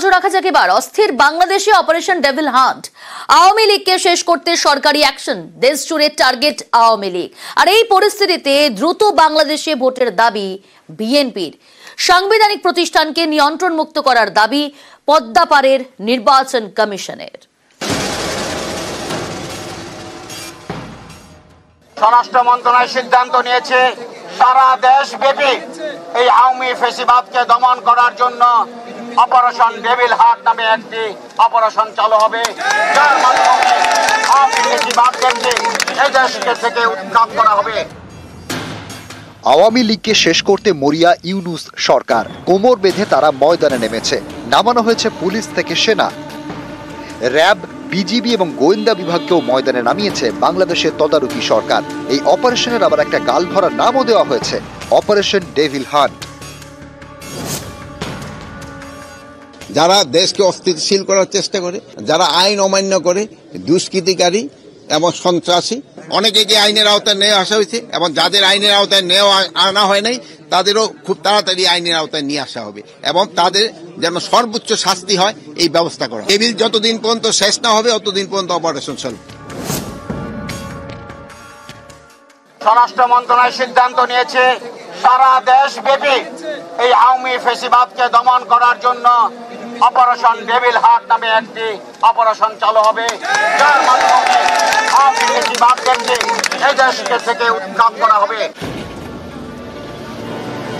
নজর রাখা যাক এবার অস্থির বাংলাদেশে অপারেশন ডেভিল হান্ট। আওয়ামী লীগকে শেষ করতে সরকারি অ্যাকশন, দেশ জুড়ে টার্গেট আওয়ামী লীগ। আর এই পরিস্থিতিতে দ্রুত বাংলাদেশে ভোটের দাবি বিএনপির। সাংবিধানিক প্রতিষ্ঠানকে নিয়ন্ত্রণ মুক্ত করার দাবি পদ্মাপাড়ের নির্বাচন কমিশনের। স্বরাষ্ট্র মন্ত্রণালয় সিদ্ধান্ত নিয়েছে সারা দেশব্যাপী এই আওয়ামী ফ্যাসিবাদকে দমন করার জন্য অপারেশন ডেভিল হান্ট নামে একটি অপারেশন চালু হবে, যার মাধ্যমে আওয়ামী ফ্যাসিবাদকে এই দেশকে থেকে উৎখাত করা হবে। আওয়ামী লীগকে শেষ করতে মরিয়া ইউনূস সরকার। কোমর বেঁধে তারা ময়দানে নেমেছে। নামানো হয়েছে পুলিশ থেকে সেনা, র্যাব, বিজিবি এবং গোয়েন্দা বিভাগকেও ময়দানে নামিয়েছে বাংলাদেশের তদারকি সরকার। এই অপারেশনের আবার একটা গালভরা নামও দেওয়া হয়েছে, অপারেশন ডেভিল হান্ট। যারা দেশকে অস্থিতিশীল করার চেষ্টা করে, যারা আইন অমান্য করে, দুষ্কৃতিকারী এবং সন্ত্রাসী, অনেকে আইনের আওতায় নিয়ে আসা হয়েছে এবং যাদের আইনের আওতায় আনা হয় নাই তাদেরও খুব তাড়াতাড়ি আইনের আওতায় নিয়ে আসা হবে এবং তাদের যেন সর্বোচ্চ শাস্তি হয় এই ব্যবস্থা করা। ডেভিল যতদিন পর্যন্ত শেষ না হবে ততদিন পর্যন্ত অপারেশন চলবে। স্বরাষ্ট্র মন্ত্রণালয় সিদ্ধান্ত নিয়েছে সারা দেশব্যাপী এই আওয়ামী ফ্যাসিবাদকে দমন করার জন্য অপারেশন ডেভিল হান্ট নামে একটি অপারেশন চালু হবে, যার মাধ্যমে আওয়ামী ফ্যাসিবাদকে এই দেশকে থেকে উৎখাত করা হবে।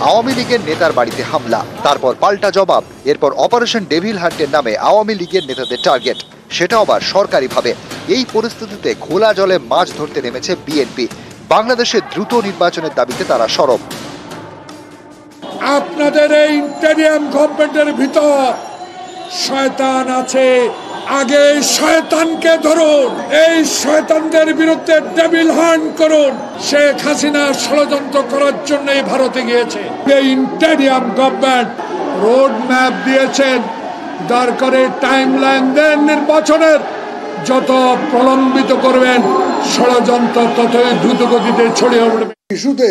আওয়ামী লীগের নেতার বাড়িতে হামলা, তারপর পাল্টা জবাব, এরপর অপারেশন ডেভিল হান্টের নামে আওয়ামী লীগের নেতাদের টার্গেট, সেটা আবার সরকারিভাবে। এই পরিস্থিতিতে খোলা জলে মাছ ধরতে নেমেছে বিএনপি। বাংলাদেশে দ্রুত নির্বাচনের দাবিতে তারা সরব। আপনাদের এই ইন্টেরিয়াম গভর্নমেন্টের ভিতর শয়তান আছে, আগে শয়তানকে ধরুন, এই শয়তানদের বিরুদ্ধে ডেভিল হান্ট করুন। শেখ হাসিনা ষড়যন্ত্র করার জন্যই ভারতে গিয়েছে। এই ইন্টেরিয়াম গভর্নমেন্ট রোড ম্যাপ দিয়েছেন, দরকারে টাইমলাইন দেন, নির্বাচনের যত প্রলম্বিত করবেন ষড়যন্ত্র ততই দ্রুত গতিতে ছড়িয়ে পড়বে। ইস্যুতে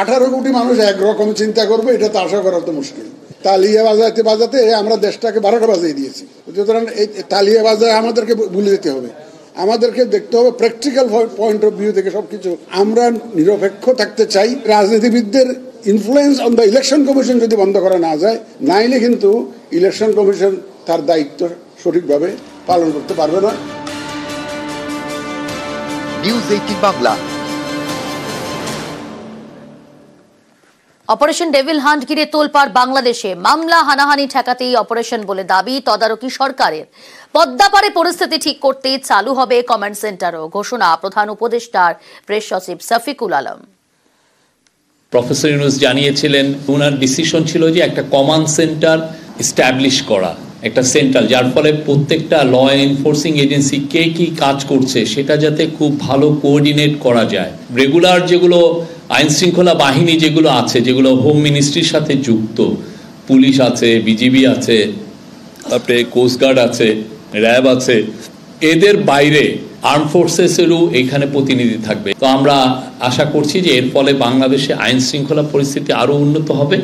18 কোটি মানুষ একরকম চিন্তা করবে, এটা তো আশা করা তো মুশকিল। তালিয়া বাজাতে বাজাতে আমরা দেশটাকে 12টা বাজিয়ে দিয়েছি। সুতরাং এই তালিয়া বাজায় আমাদেরকে ভুলে যেতে হবে, আমাদেরকে দেখতে হবে প্র্যাকটিক্যাল পয়েন্ট অফ ভিউ থেকে সবকিছু। আমরা নিরপেক্ষ থাকতে চাই। রাজনীতিবিদদের influence on the election commission যদি বন্ধ করা না যায়, নাইলে কিন্তু ইলেকশন কমিশন তার দায়িত্ব সঠিকভাবে পালন করতে পারবে না। News 18 Bangla. Operation devil hunt ঘিরে তোলপাড় বাংলাদেশে। মামলা হানাহানি ঠেকাতেই অপারেশন বলে দাবি তদারকি সরকারের। পদ্মাপাড়ে পরিস্থিতি ঠিক করতে চালু হবে কমান্ড সেন্টারও, ঘোষণা প্রধান উপদেষ্টার প্রেস সচিব শফিকুল আলম। প্রফেসর ইউনূস জানিয়েছিলেন ওনার ডিসিশন ছিল যে একটা কমান্ড সেন্টার এস্টাবলিশ করা, একটা সেন্ট্রাল, যার ফলে প্রত্যেকটা ল এনফোর্সিং এজেন্সি কে কি কাজ করছে সেটা যাতে খুব ভালো কোঅর্ডিনেট করা যায়। রেগুলার যেগুলো আইন শৃঙ্খলা বাহিনী যেগুলো আছে, যেগুলো হোম মিনিস্ট্রির সাথে যুক্ত, পুলিশ আছে, বিজিবি আছে, তারপরে কোস্টগার্ড আছে, র্যাব আছে, এদের বাইরে আর্ম ফোর্সেসেরও এখানে প্রতিনিধি থাকবে। তো আমরা আশা করছি যে এর ফলে বাংলাদেশে আইন শৃঙ্খলা পরিস্থিতি আরও উন্নত হবে।